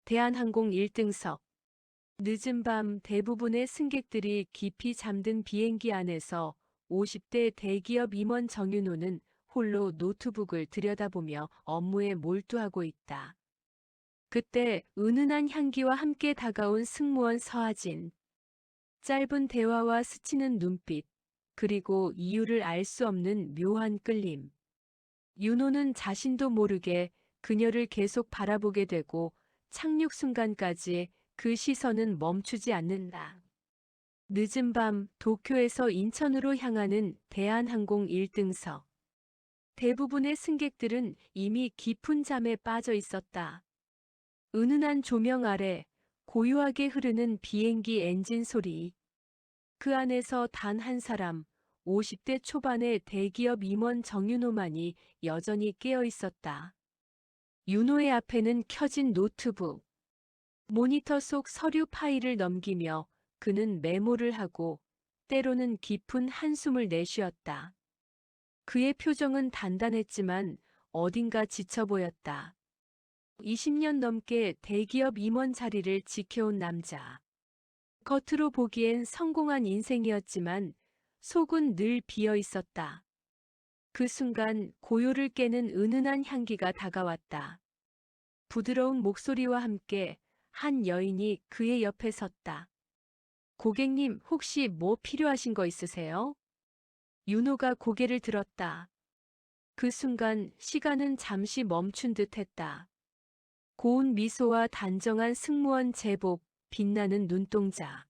대한항공 1등석. 늦은 밤 대부분의 승객들이 깊이 잠든 비행기 안에서 50대 대기업 임원 정윤호는 홀로 노트북을 들여다보며 업무에 몰두하고 있다. 그때 은은한 향기와 함께 다가온 승무원 서하진. 짧은 대화와 스치는 눈빛, 그리고 이유를 알 수 없는 묘한 끌림. 윤호는 자신도 모르게 그녀를 계속 바라보게 되고 착륙 순간까지 그 시선은 멈추지 않는다. 늦은 밤 도쿄에서 인천으로 향하는 대한항공 1등석. 대부분의 승객들은 이미 깊은 잠에 빠져 있었다. 은은한 조명 아래 고요하게 흐르는 비행기 엔진 소리. 그 안에서 단 한 사람, 50대 초반의 대기업 임원 정윤호만이 여전히 깨어 있었다. 윤호의 앞에는 켜진 노트북. 모니터 속 서류 파일을 넘기며 그는 메모를 하고 때로는 깊은 한숨을 내쉬었다. 그의 표정은 단단했지만 어딘가 지쳐 보였다. 20년 넘게 대기업 임원 자리를 지켜온 남자. 겉으로 보기엔 성공한 인생이었지만 속은 늘 비어 있었다. 그 순간 고요를 깨는 은은한 향기가 다가왔다. 부드러운 목소리와 함께 한 여인이 그의 옆에 섰다. 고객님, 혹시 뭐 필요하신 거 있으세요? 윤호가 고개를 들었다. 그 순간 시간은 잠시 멈춘 듯 했다. 고운 미소와 단정한 승무원 제복, 빛나는 눈동자.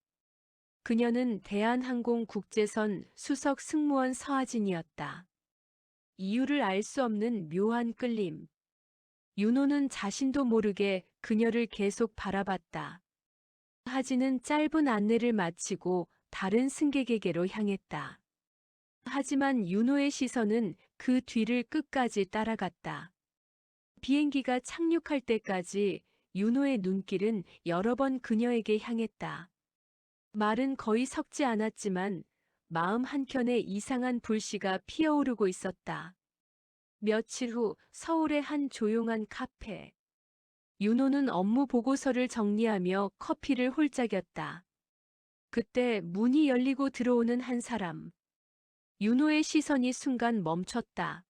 그녀는 대한항공 국제선 수석 승무원 서하진이었다. 이유를 알 수 없는 묘한 끌림. 윤호는 자신도 모르게 그녀를 계속 바라봤다. 하진은 짧은 안내를 마치고 다른 승객에게로 향했다. 하지만 윤호의 시선은 그 뒤를 끝까지 따라갔다. 비행기가 착륙할 때까지 윤호의 눈길은 여러 번 그녀에게 향했다. 말은 거의 섞지 않았지만 마음 한켠에 이상한 불씨가 피어오르고 있었다. 며칠 후 서울의 한 조용한 카페. 윤호는 업무 보고서를 정리하며 커피를 홀짝였다. 그때 문이 열리고 들어오는 한 사람. 윤호의 시선이 순간 멈췄다.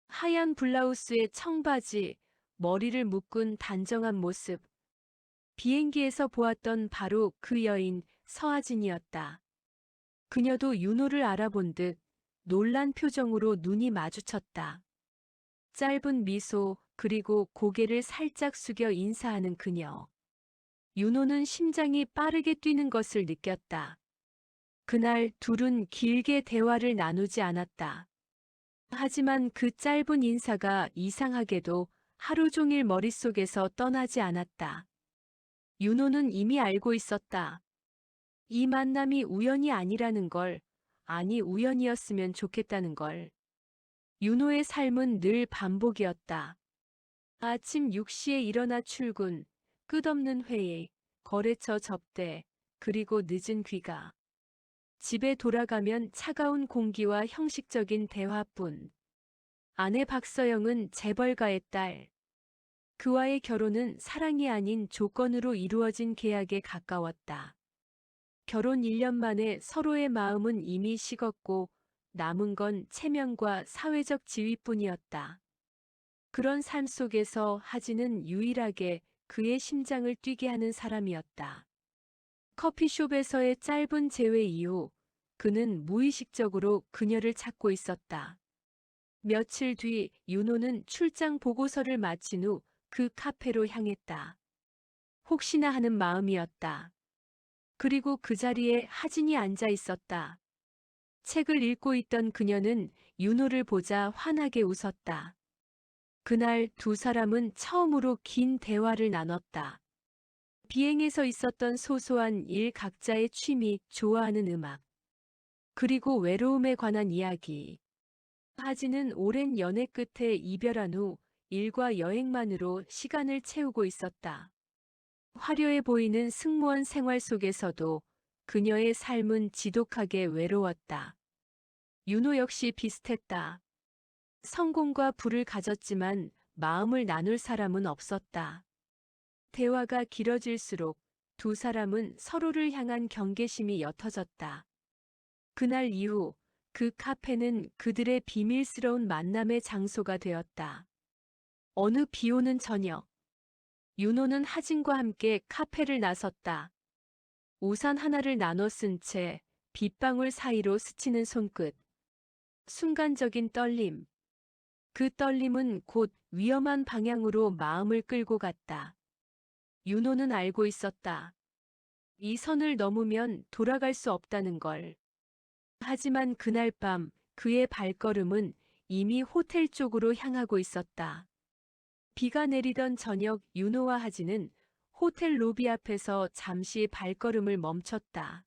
하얀 블라우스에 청바지, 머리를 묶은 단정한 모습. 비행기에서 보았던 바로 그 여인 서하진이었다. 그녀도 윤호를 알아본 듯 놀란 표정으로 눈이 마주쳤다. 짧은 미소, 그리고 고개를 살짝 숙여 인사하는 그녀. 윤호는 심장이 빠르게 뛰는 것을 느꼈다. 그날 둘은 길게 대화를 나누지 않았다. 하지만 그 짧은 인사가 이상하게도 하루 종일 머릿속에서 떠나지 않았다. 윤호는 이미 알고 있었다. 이 만남이 우연이 아니라는 걸, 아니 우연이었으면 좋겠다는 걸. 윤호의 삶은 늘 반복이었다. 아침 6시에 일어나 출근, 끝없는 회의, 거래처 접대, 그리고 늦은 귀가. 집에 돌아가면 차가운 공기와 형식적인 대화뿐. 아내 박서영은 재벌가의 딸. 그와의 결혼은 사랑이 아닌 조건으로 이루어진 계약에 가까웠다. 결혼 1년 만에 서로의 마음은 이미 식었고 남은 건 체면과 사회적 지위뿐이었다. 그런 삶 속에서 하진은 유일하게 그의 심장을 뛰게 하는 사람이었다. 커피숍에서의 짧은 재회 이후 그는 무의식적으로 그녀를 찾고 있었다. 며칠 뒤 윤호는 출장 보고서를 마친 후 그 카페로 향했다. 혹시나 하는 마음이었다. 그리고 그 자리에 하진이 앉아 있었다. 책을 읽고 있던 그녀는 윤호를 보자 환하게 웃었다. 그날 두 사람은 처음으로 긴 대화를 나눴다. 비행에서 있었던 소소한 일, 각자의 취미, 좋아하는 음악, 그리고 외로움에 관한 이야기. 하진은 오랜 연애 끝에 이별한 후 일과 여행만으로 시간을 채우고 있었다. 화려해 보이는 승무원 생활 속에서도 그녀의 삶은 지독하게 외로웠다. 윤호 역시 비슷했다. 성공과 부를 가졌지만 마음을 나눌 사람은 없었다. 대화가 길어질수록 두 사람은 서로를 향한 경계심이 옅어졌다. 그날 이후 그 카페는 그들의 비밀스러운 만남의 장소가 되었다. 어느 비 오는 저녁, 윤호는 하진과 함께 카페를 나섰다. 우산 하나를 나눠 쓴 채 빗방울 사이로 스치는 손끝. 순간적인 떨림. 그 떨림은 곧 위험한 방향으로 마음을 끌고 갔다. 윤호는 알고 있었다. 이 선을 넘으면 돌아갈 수 없다는 걸. 하지만 그날 밤 그의 발걸음은 이미 호텔 쪽으로 향하고 있었다. 비가 내리던 저녁 윤호와 하진은 호텔 로비 앞에서 잠시 발걸음을 멈췄다.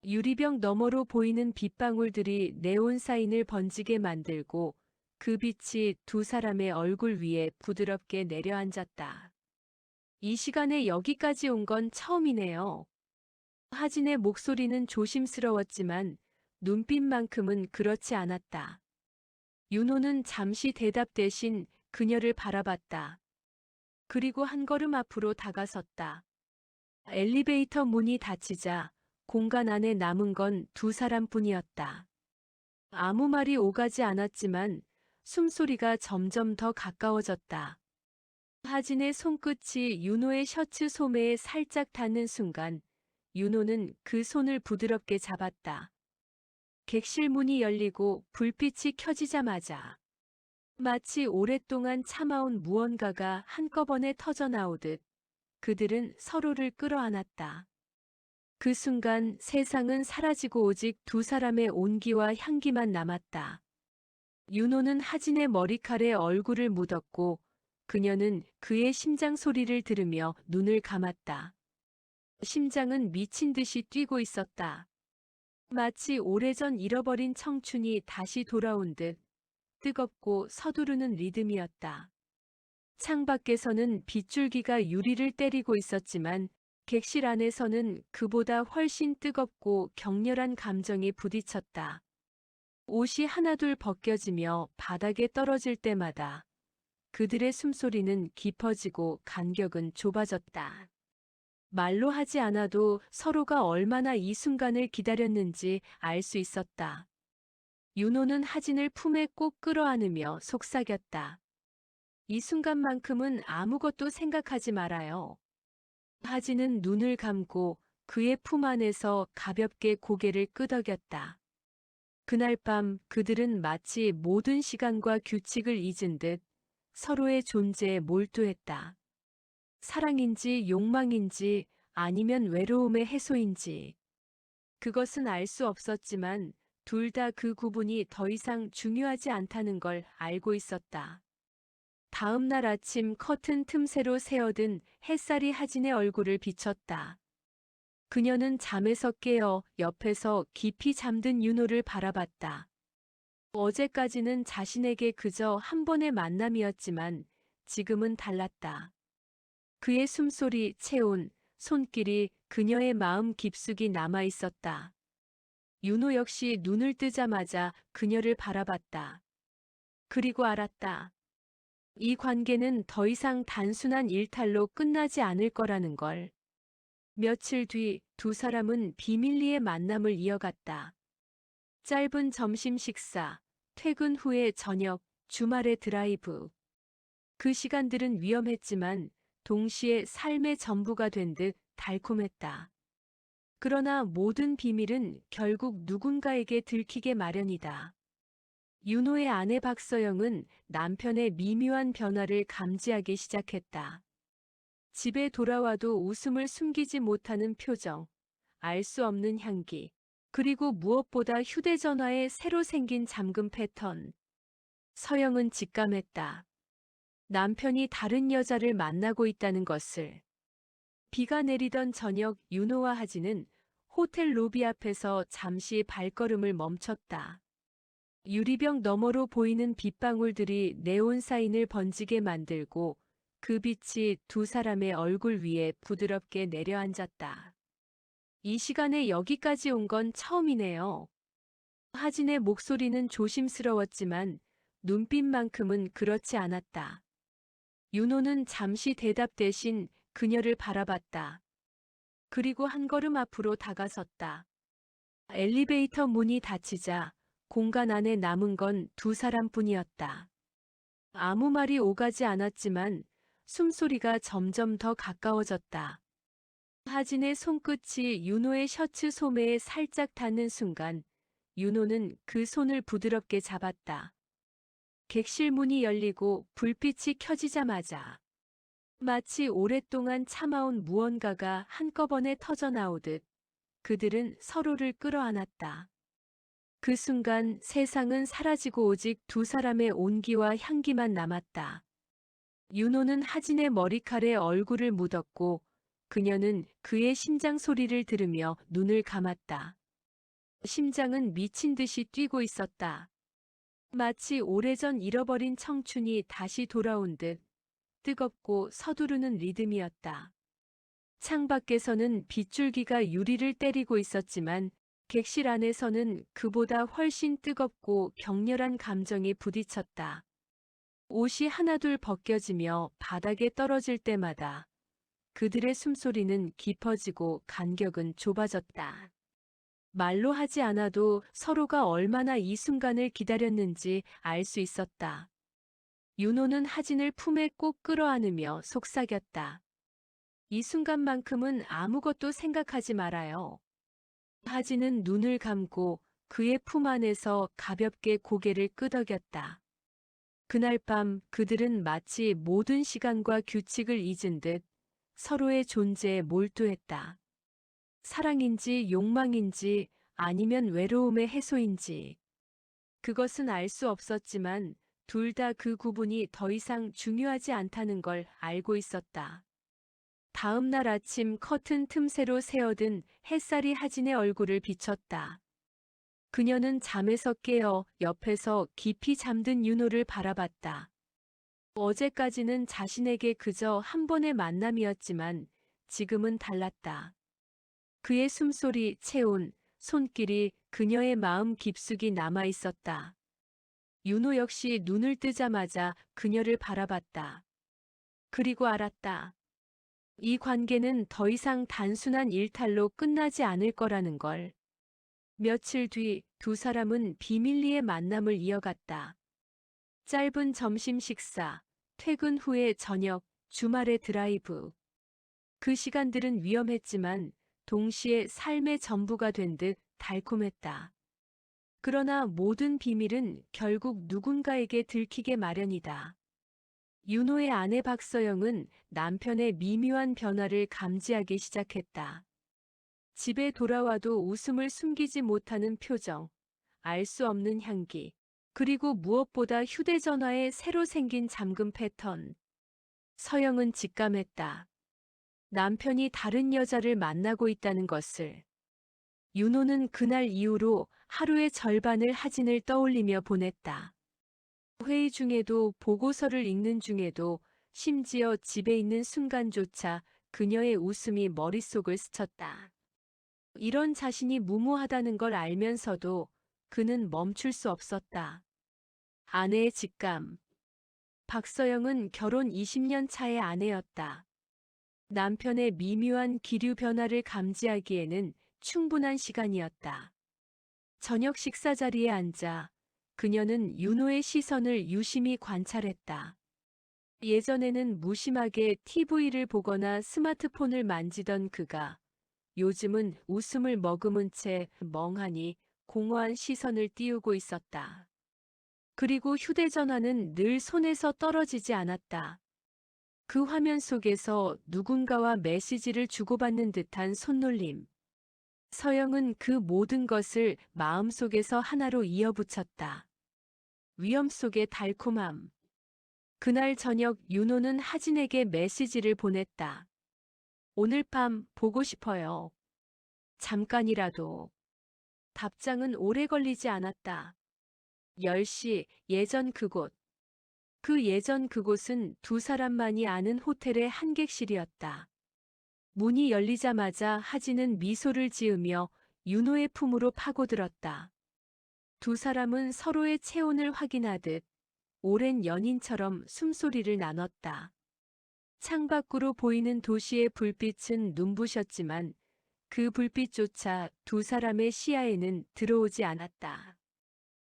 유리병 너머로 보이는 빗방울들이 네온 사인을 번지게 만들고 그 빛이 두 사람의 얼굴 위에 부드럽게 내려앉았다. 이 시간에 여기까지 온 건 처음이네요. 하진의 목소리는 조심스러웠지만 눈빛만큼은 그렇지 않았다. 윤호는 잠시 대답 대신 그녀를 바라봤다. 그리고 한 걸음 앞으로 다가섰다. 엘리베이터 문이 닫히자 공간 안에 남은 건 두 사람뿐이었다. 아무 말이 오가지 않았지만 숨소리가 점점 더 가까워졌다. 하진의 손끝이 윤호의 셔츠 소매에 살짝 닿는 순간 윤호는 그 손을 부드럽게 잡았다. 객실 문이 열리고 불빛이 켜지자마자 마치 오랫동안 참아온 무언가가 한꺼번에 터져나오듯 그들은 서로를 끌어안았다. 그 순간 세상은 사라지고 오직 두 사람의 온기와 향기만 남았다. 윤호는 하진의 머리칼에 얼굴을 묻었고 그녀는 그의 심장 소리를 들으며 눈을 감았다. 심장은 미친 듯이 뛰고 있었다. 마치 오래전 잃어버린 청춘이 다시 돌아온 듯 뜨겁고 서두르는 리듬이었다. 창밖에서는 빗줄기가 유리를 때리고 있었지만 객실 안에서는 그보다 훨씬 뜨겁고 격렬한 감정이 부딪혔다. 옷이 하나둘 벗겨지며 바닥에 떨어질 때마다 그들의 숨소리는 깊어지고 간격은 좁아졌다. 말로 하지 않아도 서로가 얼마나 이 순간을 기다렸는지 알 수 있었다. 윤호는 하진을 품에 꼭 끌어안으며 속삭였다. 이 순간만큼은 아무것도 생각하지 말아요. 하진은 눈을 감고 그의 품 안에서 가볍게 고개를 끄덕였다. 그날 밤 그들은 마치 모든 시간과 규칙을 잊은 듯 서로의 존재에 몰두했다. 사랑인지 욕망인지 아니면 외로움의 해소인지. 그것은 알 수 없었지만 둘 다 그 구분이 더 이상 중요하지 않다는 걸 알고 있었다. 다음 날 아침 커튼 틈새로 새어든 햇살이 하진의 얼굴을 비쳤다. 그녀는 잠에서 깨어 옆에서 깊이 잠든 윤호를 바라봤다. 어제까지는 자신에게 그저 한 번의 만남이었지만 지금은 달랐다. 그의 숨소리, 체온, 손길이 그녀의 마음 깊숙이 남아 있었다. 윤호 역시 눈을 뜨자마자 그녀를 바라봤다. 그리고 알았다. 이 관계는 더 이상 단순한 일탈로 끝나지 않을 거라는 걸. 며칠 뒤 두 사람은 비밀리에 만남을 이어갔다. 짧은 점심 식사, 퇴근 후의 저녁, 주말의 드라이브. 그 시간들은 위험했지만 동시에 삶의 전부가 된 듯 달콤했다. 그러나 모든 비밀은 결국 누군가에게 들키게 마련이다. 윤호의 아내 박서영은 남편의 미묘한 변화를 감지하기 시작했다. 집에 돌아와도 웃음을 숨기지 못하는 표정, 알 수 없는 향기, 그리고 무엇보다 휴대전화에 새로 생긴 잠금 패턴. 서영은 직감했다. 남편이 다른 여자를 만나고 있다는 것을. 비가 내리던 저녁 윤호와 하진은 호텔 로비 앞에서 잠시 발걸음을 멈췄다. 유리병 너머로 보이는 빗방울들이 네온 사인을 번지게 만들고 그 빛이 두 사람의 얼굴 위에 부드럽게 내려앉았다. 이 시간에 여기까지 온 건 처음이네요. 하진의 목소리는 조심스러웠지만 눈빛만큼은 그렇지 않았다. 윤호는 잠시 대답 대신 그녀를 바라봤다. 그리고 한 걸음 앞으로 다가섰다. 엘리베이터 문이 닫히자 공간 안에 남은 건 두 사람뿐이었다. 아무 말이 오가지 않았지만 숨소리가 점점 더 가까워졌다. 하진의 손끝이 윤호의 셔츠 소매에 살짝 닿는 순간 윤호는 그 손을 부드럽게 잡았다. 객실 문이 열리고 불빛이 켜지자마자 마치 오랫동안 참아온 무언가가 한꺼번에 터져나오듯 그들은 서로를 끌어안았다. 그 순간 세상은 사라지고 오직 두 사람의 온기와 향기만 남았다. 윤호는 하진의 머리칼에 얼굴을 묻었고 그녀는 그의 심장 소리를 들으며 눈을 감았다. 심장은 미친 듯이 뛰고 있었다. 마치 오래전 잃어버린 청춘이 다시 돌아온 듯 뜨겁고 서두르는 리듬이었다. 창밖에서는 빗줄기가 유리를 때리고 있었지만 객실 안에서는 그보다 훨씬 뜨겁고 격렬한 감정이 부딪혔다. 옷이 하나둘 벗겨지며 바닥에 떨어질 때마다 그들의 숨소리는 깊어지고 간격은 좁아졌다. 말로 하지 않아도 서로가 얼마나 이 순간을 기다렸는지 알 수 있었다. 윤호는 하진을 품에 꼭 끌어안으며 속삭였다. 이 순간만큼은 아무것도 생각하지 말아요. 하진은 눈을 감고 그의 품 안에서 가볍게 고개를 끄덕였다. 그날 밤 그들은 마치 모든 시간과 규칙을 잊은 듯 서로의 존재에 몰두했다. 사랑인지 욕망인지 아니면 외로움의 해소인지 그것은 알 수 없었지만 둘 다 그 구분이 더 이상 중요하지 않다는 걸 알고 있었다. 다음 날 아침 커튼 틈새로 새어든 햇살이 하진의 얼굴을 비췄다. 그녀는 잠에서 깨어 옆에서 깊이 잠든 윤호를 바라봤다. 어제까지는 자신에게 그저 한 번의 만남이었지만 지금은 달랐다. 그의 숨소리, 체온, 손길이 그녀의 마음 깊숙이 남아 있었다. 윤호 역시 눈을 뜨자마자 그녀를 바라봤다. 그리고 알았다. 이 관계는 더 이상 단순한 일탈로 끝나지 않을 거라는 걸. 며칠 뒤 두 사람은 비밀리에 만남을 이어갔다. 짧은 점심 식사, 퇴근 후의 저녁, 주말의 드라이브. 그 시간들은 위험했지만 동시에 삶의 전부가 된 듯 달콤했다. 그러나 모든 비밀은 결국 누군가에게 들키게 마련이다. 윤호의 아내 박서영은 남편의 미묘한 변화를 감지하기 시작했다. 집에 돌아와도 웃음을 숨기지 못하는 표정, 알 수 없는 향기, 그리고 무엇보다 휴대전화에 새로 생긴 잠금 패턴. 서영은 직감했다. 남편이 다른 여자를 만나고 있다는 것을. 윤호는 그날 이후로 하루의 절반을 하진을 떠올리며 보냈다. 회의 중에도 보고서를 읽는 중에도 심지어 집에 있는 순간조차 그녀의 웃음이 머릿속을 스쳤다. 이런 자신이 무모하다는 걸 알면서도 그는 멈출 수 없었다. 아내의 직감. 박서영은 결혼 20년 차의 아내였다. 남편의 미묘한 기류 변화를 감지하기에는 충분한 시간이었다. 저녁 식사 자리에 앉아 그녀는 윤호의 시선을 유심히 관찰했다. 예전에는 무심하게 TV를 보거나 스마트폰을 만지던 그가 요즘은 웃음을 머금은 채 멍하니 공허한 시선을 띄우고 있었다. 그리고 휴대전화는 늘 손에서 떨어지지 않았다. 그 화면 속에서 누군가와 메시지를 주고받는 듯한 손놀림. 서영은 그 모든 것을 마음속에서 하나로 이어붙였다. 위험 속의 달콤함. 그날 저녁 윤호는 하진에게 메시지를 보냈다. 오늘 밤 보고 싶어요. 잠깐이라도. 답장은 오래 걸리지 않았다. 10시 예전 그곳. 그 예전 그곳은 두 사람만이 아는 호텔의 한 객실이었다. 문이 열리자마자 하진은 미소를 지으며 윤호의 품으로 파고들었다. 두 사람은 서로의 체온을 확인하듯 오랜 연인처럼 숨소리를 나눴다. 창밖으로 보이는 도시의 불빛은 눈부셨지만 그 불빛조차 두 사람의 시야에는 들어오지 않았다.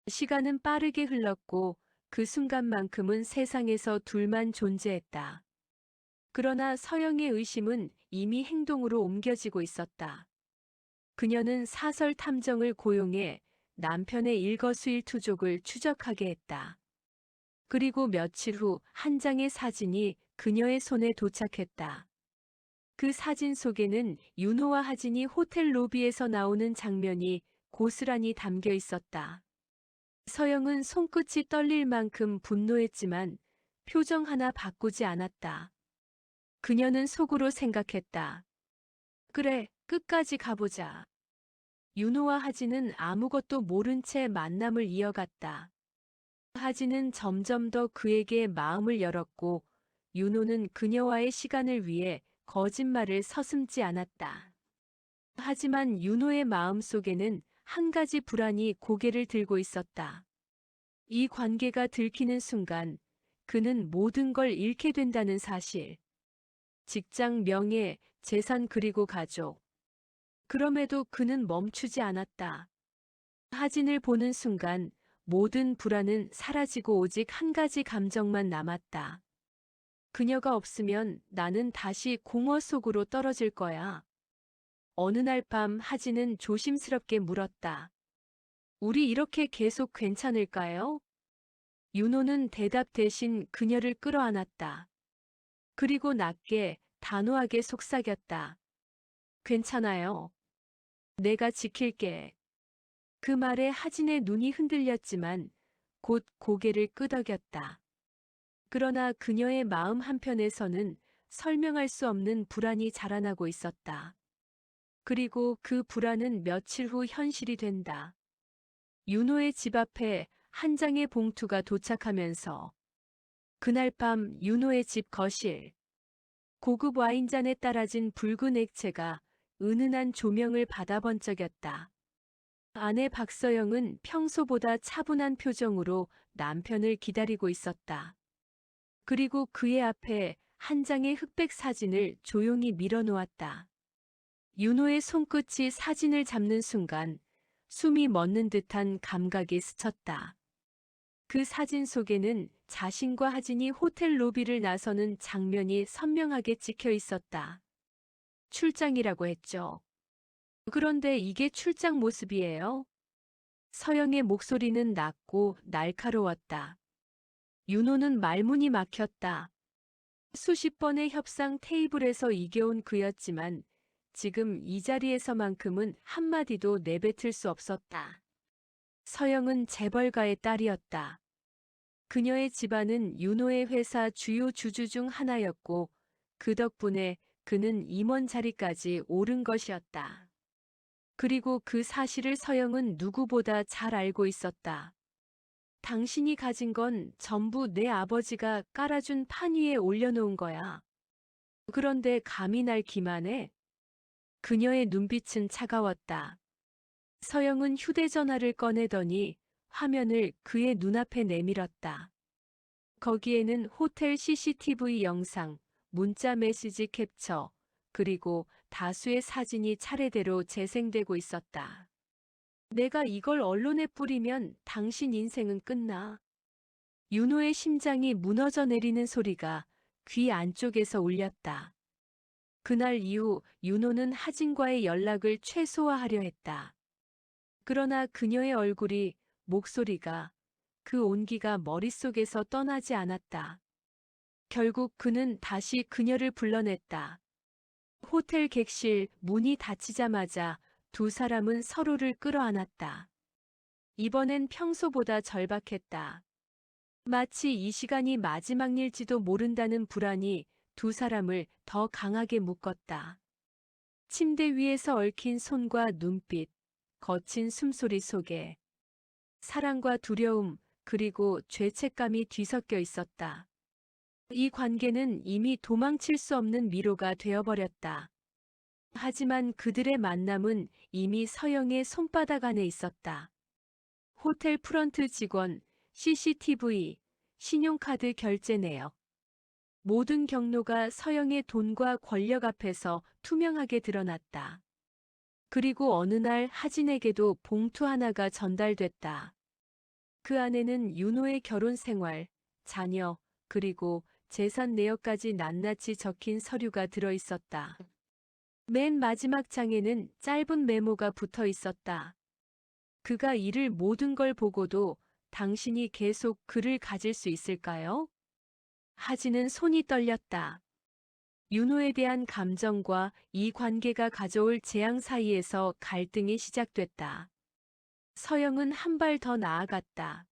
시간은 빠르게 흘렀고 그 순간만큼은 세상에서 둘만 존재했다. 그러나 서영의 의심은 이미 행동으로 옮겨지고 있었다. 그녀는 사설 탐정을 고용해 남편의 일거수일투족을 추적하게 했다. 그리고 며칠 후 한 장의 사진이 그녀의 손에 도착했다. 그 사진 속에는 윤호와 하진이 호텔 로비에서 나오는 장면이 고스란히 담겨 있었다. 서영은 손끝이 떨릴 만큼 분노했지만 표정 하나 바꾸지 않았다. 그녀는 속으로 생각했다. 그래, 끝까지 가보자. 윤호와 하진은 아무것도 모른 채 만남을 이어갔다. 하진은 점점 더 그에게 마음을 열었고 윤호는 그녀와의 시간을 위해 거짓말을 서슴지 않았다. 하지만 윤호의 마음 속에는 한 가지 불안이 고개를 들고 있었다. 이 관계가 들키는 순간 그는 모든 걸 잃게 된다는 사실. 직장, 명예, 재산 그리고 가족. 그럼에도 그는 멈추지 않았다. 하진을 보는 순간 모든 불안은 사라지고 오직 한 가지 감정만 남았다. 그녀가 없으면 나는 다시 공허 속으로 떨어질 거야. 어느 날 밤 하진은 조심스럽게 물었다. 우리 이렇게 계속 괜찮을까요? 윤호는 대답 대신 그녀를 끌어안았다. 그리고 낮게 단호하게 속삭였다. 괜찮아요. 내가 지킬게. 그 말에 하진의 눈이 흔들렸지만 곧 고개를 끄덕였다. 그러나 그녀의 마음 한편에서는 설명할 수 없는 불안이 자라나고 있었다. 그리고 그 불안은 며칠 후 현실이 된다. 윤호의 집 앞에 한 장의 봉투가 도착하면서 그날 밤 윤호의 집 거실. 고급 와인잔에 따라진 붉은 액체가 은은한 조명을 받아 번쩍였다. 아내 박서영은 평소보다 차분한 표정으로 남편을 기다리고 있었다. 그리고 그의 앞에 한 장의 흑백 사진을 조용히 밀어놓았다. 윤호의 손끝이 사진을 잡는 순간 숨이 멎는 듯한 감각이 스쳤다. 그 사진 속에는 자신과 하진이 호텔 로비를 나서는 장면이 선명하게 찍혀 있었다. 출장이라고 했죠. 그런데 이게 출장 모습이에요? 서영의 목소리는 낮고 날카로웠다. 윤호는 말문이 막혔다. 수십 번의 협상 테이블에서 이겨온 그였지만 지금 이 자리에서만큼은 한마디도 내뱉을 수 없었다. 서영은 재벌가의 딸이었다. 그녀의 집안은 윤호의 회사 주요 주주 중 하나였고 그 덕분에 그는 임원 자리까지 오른 것이었다. 그리고 그 사실을 서영은 누구보다 잘 알고 있었다. 당신이 가진 건 전부 내 아버지가 깔아준 판 위에 올려놓은 거야. 그런데 감히 날 기만해? 그녀의 눈빛은 차가웠다. 서영은 휴대전화를 꺼내더니 화면을 그의 눈앞에 내밀었다. 거기에는 호텔 CCTV 영상, 문자 메시지 캡처, 그리고 다수의 사진이 차례대로 재생되고 있었다. 내가 이걸 언론에 뿌리면 당신 인생은 끝나. 윤호의 심장이 무너져 내리는 소리가 귀 안쪽에서 울렸다. 그날 이후 윤호는 하진과의 연락을 최소화하려 했다. 그러나 그녀의 얼굴이, 목소리가, 그 온기가 머릿속에서 떠나지 않았다. 결국 그는 다시 그녀를 불러냈다. 호텔 객실 문이 닫히자마자 두 사람은 서로를 끌어안았다. 이번엔 평소보다 절박했다. 마치 이 시간이 마지막일지도 모른다는 불안이 두 사람을 더 강하게 묶었다. 침대 위에서 얽힌 손과 눈빛, 거친 숨소리 속에 사랑과 두려움, 그리고 죄책감이 뒤섞여 있었다. 이 관계는 이미 도망칠 수 없는 미로가 되어버렸다. 하지만 그들의 만남은 이미 서영의 손바닥 안에 있었다. 호텔 프런트 직원, CCTV, 신용카드 결제 내역. 모든 경로가 서영의 돈과 권력 앞에서 투명하게 드러났다. 그리고 어느 날 하진에게도 봉투 하나가 전달됐다. 그 안에는 윤호의 결혼 생활, 자녀, 그리고 재산 내역까지 낱낱이 적힌 서류가 들어 있었다. 맨 마지막 장에는 짧은 메모가 붙어 있었다. 그가 잃을 모든 걸 보고도 당신이 계속 그를 가질 수 있을까요? 하진은 손이 떨렸다. 윤호에 대한 감정과 이 관계가 가져올 재앙 사이에서 갈등이 시작됐다. 서영은 한 발 더 나아갔다.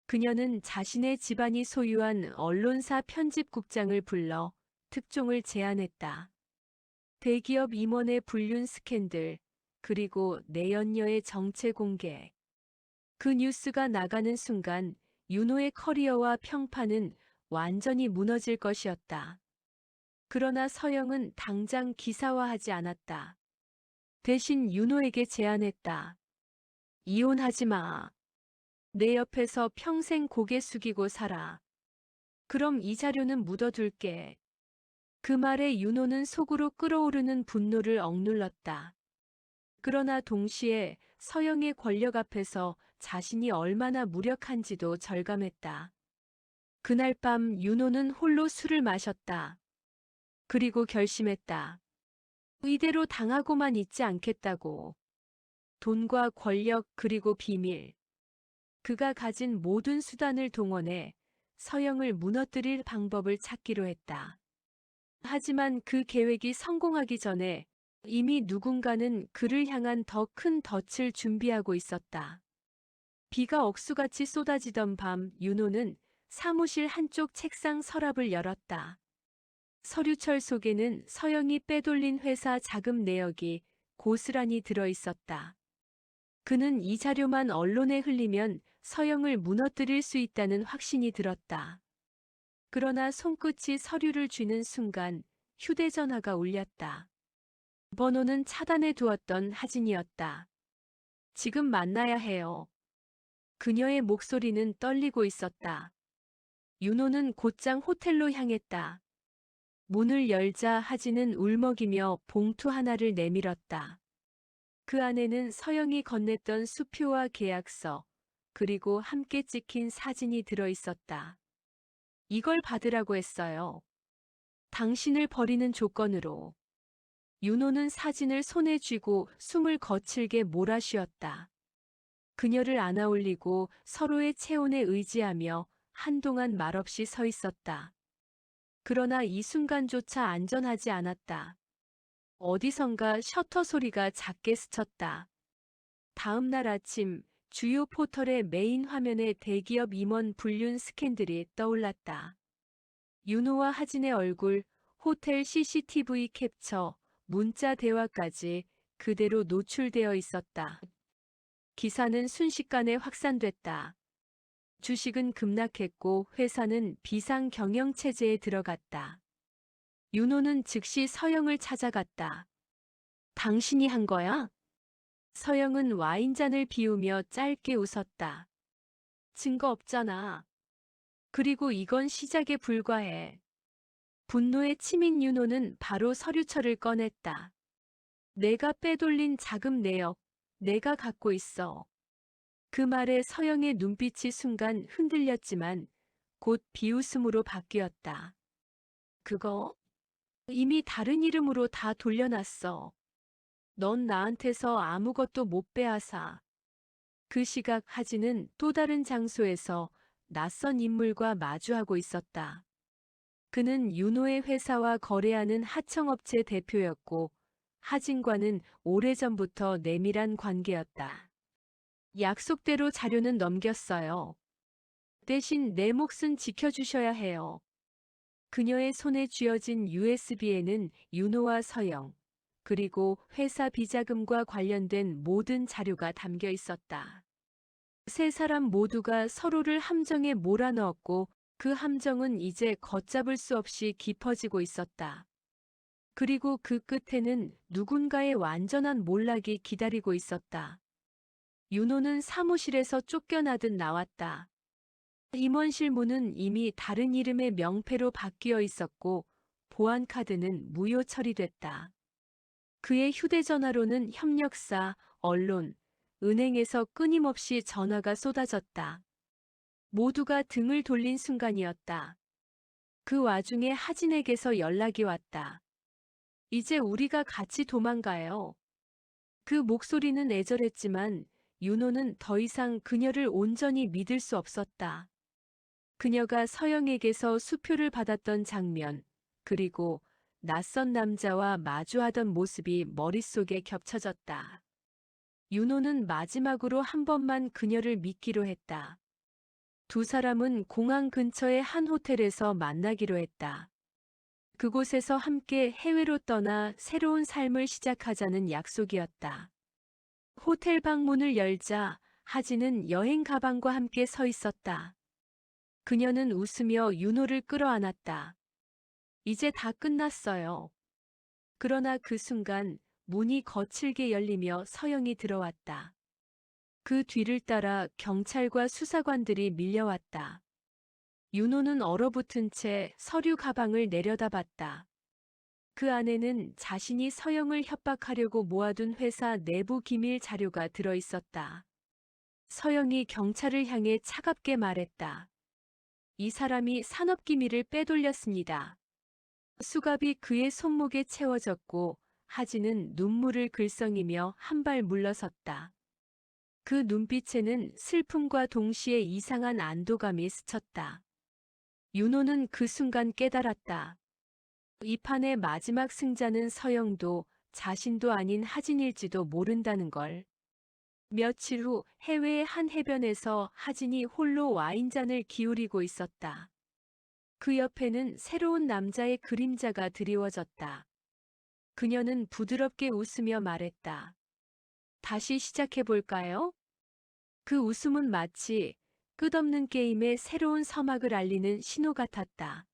그녀는 자신의 집안이 소유한 언론사 편집국장을 불러 특종을 제안했다. 대기업 임원의 불륜 스캔들, 그리고 내연녀의 정체 공개. 그 뉴스가 나가는 순간 윤호의 커리어와 평판은 완전히 무너질 것이었다. 그러나 서영은 당장 기사화하지 않았다. 대신 윤호에게 제안했다. 이혼하지 마. 내 옆에서 평생 고개 숙이고 살아. 그럼 이 자료는 묻어둘게. 그 말에 윤호는 속으로 끓어오르는 분노를 억눌렀다. 그러나 동시에 서영의 권력 앞에서 자신이 얼마나 무력한지도 절감했다. 그날 밤 윤호는 홀로 술을 마셨다. 그리고 결심했다. 이대로 당하고만 있지 않겠다고. 돈과 권력 그리고 비밀. 그가 가진 모든 수단을 동원해 서영을 무너뜨릴 방법을 찾기로 했다. 하지만 그 계획이 성공하기 전에 이미 누군가는 그를 향한 더 큰 덫을 준비하고 있었다. 비가 억수같이 쏟아지던 밤 윤호는 사무실 한쪽 책상 서랍을 열었다. 서류철 속에는 서영이 빼돌린 회사 자금 내역이 고스란히 들어 있었다. 그는 이 자료만 언론에 흘리면 서영을 무너뜨릴 수 있다는 확신이 들었다. 그러나 손끝이 서류를 쥐는 순간 휴대전화가 울렸다. 번호는 차단해 두었던 하진이었다. 지금 만나야 해요. 그녀의 목소리는 떨리고 있었다. 윤호는 곧장 호텔로 향했다. 문을 열자 하진은 울먹이며 봉투 하나를 내밀었다. 그 안에는 서영이 건넸던 수표와 계약서, 그리고 함께 찍힌 사진이 들어 있었다. 이걸 받으라고 했어요. 당신을 버리는 조건으로. 윤호는 사진을 손에 쥐고 숨을 거칠게 몰아쉬었다. 그녀를 안아올리고 서로의 체온에 의지하며 한동안 말없이 서 있었다. 그러나 이 순간조차 안전하지 않았다. 어디선가 셔터 소리가 작게 스쳤다. 다음 날 아침 주요 포털의 메인 화면에 대기업 임원 불륜 스캔들이 떠올랐다. 윤호와 하진의 얼굴, 호텔 CCTV 캡처, 문자 대화까지 그대로 노출되어 있었다. 기사는 순식간에 확산됐다. 주식은 급락했고 회사는 비상 경영 체제에 들어갔다. 윤호는 즉시 서영을 찾아갔다. 당신이 한 거야? 서영은 와인잔을 비우며 짧게 웃었다. 증거 없잖아. 그리고 이건 시작에 불과해. 분노에 치민 윤호는 바로 서류철을 꺼냈다. 내가 빼돌린 자금 내역, 내가 갖고 있어. 그 말에 서영의 눈빛이 순간 흔들렸지만 곧 비웃음으로 바뀌었다. 그거 이미 다른 이름으로 다 돌려놨어. 넌 나한테서 아무것도 못 빼앗아. 그 시각 하진은 또 다른 장소에서 낯선 인물과 마주하고 있었다. 그는 윤호의 회사와 거래하는 하청업체 대표였고 하진과는 오래전부터 내밀한 관계였다. 약속대로 자료는 넘겼어요. 대신 내 몫은 지켜주셔야 해요. 그녀의 손에 쥐어진 USB에는 윤호와 서영, 그리고 회사 비자금과 관련된 모든 자료가 담겨 있었다. 세 사람 모두가 서로를 함정에 몰아넣었고 그 함정은 이제 걷잡을 수 없이 깊어지고 있었다. 그리고 그 끝에는 누군가의 완전한 몰락이 기다리고 있었다. 윤호는 사무실에서 쫓겨나듯 나왔다. 임원실 문은 이미 다른 이름의 명패로 바뀌어 있었고 보안 카드는 무효 처리됐다. 그의 휴대전화로는 협력사, 언론, 은행에서 끊임없이 전화가 쏟아졌다. 모두가 등을 돌린 순간이었다. 그 와중에 하진에게서 연락이 왔다. 이제 우리가 같이 도망가요. 그 목소리는 애절했지만 윤호는 더 이상 그녀를 온전히 믿을 수 없었다. 그녀가 서영에게서 수표를 받았던 장면, 그리고 낯선 남자와 마주하던 모습이 머릿속에 겹쳐졌다. 윤호는 마지막으로 한 번만 그녀를 믿기로 했다. 두 사람은 공항 근처의 한 호텔에서 만나기로 했다. 그곳에서 함께 해외로 떠나 새로운 삶을 시작하자는 약속이었다. 호텔 방문을 열자 하진은 여행 가방과 함께 서 있었다. 그녀는 웃으며 윤호를 끌어안았다. 이제 다 끝났어요. 그러나 그 순간 문이 거칠게 열리며 서영이 들어왔다. 그 뒤를 따라 경찰과 수사관들이 밀려왔다. 윤호는 얼어붙은 채 서류 가방을 내려다봤다. 그 안에는 자신이 서영을 협박하려고 모아둔 회사 내부 기밀 자료가 들어 있었다. 서영이 경찰을 향해 차갑게 말했다. 이 사람이 산업기밀을 빼돌렸습니다. 수갑이 그의 손목에 채워졌고 하진은 눈물을 글썽이며 한 발 물러섰다. 그 눈빛에는 슬픔과 동시에 이상한 안도감이 스쳤다. 윤호는 그 순간 깨달았다. 이 판의 마지막 승자는 서영도 자신도 아닌 하진일지도 모른다는 걸. 며칠 후 해외의 한 해변에서 하진이 홀로 와인잔을 기울이고 있었다. 그 옆에는 새로운 남자의 그림자가 드리워졌다. 그녀는 부드럽게 웃으며 말했다. 다시 시작해볼까요? 그 웃음은 마치 끝없는 게임의 새로운 서막을 알리는 신호 같았다.